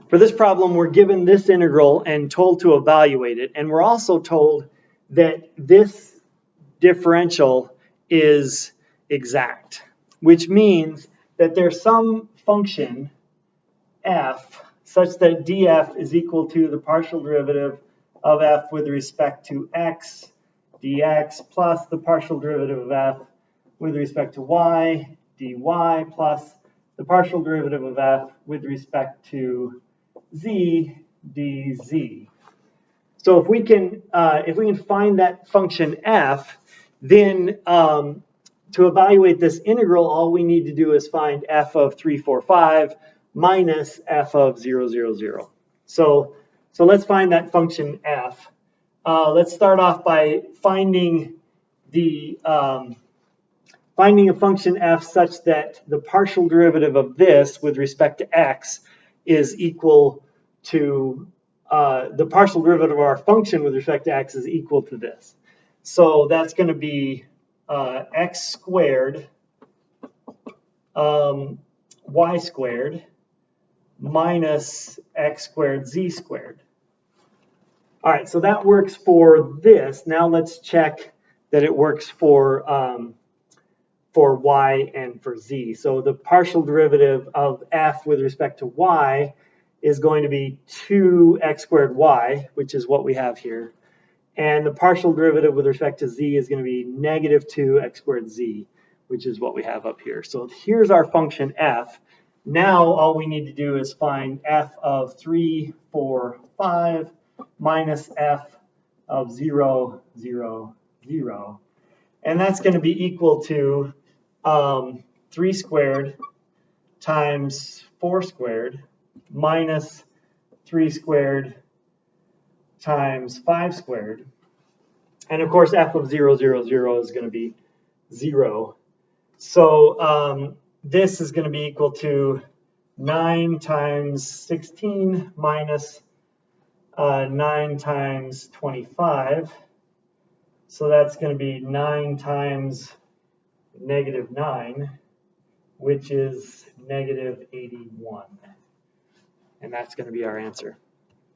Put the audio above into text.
For this problem, we're given this integral and told to evaluate it, and we're also told that this differential is exact, which means that there's some function f such that df is equal to the partial derivative of f with respect to x dx plus the partial derivative of f with respect to y dy plus the partial derivative of f with respect to z dz. So if we can find that function f, then to evaluate this integral, all we need to do is find f of 3, 4, 5 minus f of 0, 0, 0. So let's find that function f. Let's start off by finding a function f such that the partial derivative of this with respect to x is equal to the partial derivative of our function with respect to x is equal to this. So that's going to be x squared y squared minus x squared z squared. All right, so that works for this. Now let's check that it works for y and for z. So the partial derivative of f with respect to y is going to be 2x squared y, which is what we have here. And the partial derivative with respect to z is going to be negative 2x squared z, which is what we have up here. So here's our function f. Now all we need to do is find f of 3, 4, 5 minus f of 0, 0, 0. And that's going to be equal to 3 squared times 4 squared minus 3 squared times 5 squared. And of course, f of 0, 0, 0 is going to be 0. So this is going to be equal to 9 times 16 minus 9 times 25. So that's going to be 9 times negative 9, which is negative 81. And that's going to be our answer.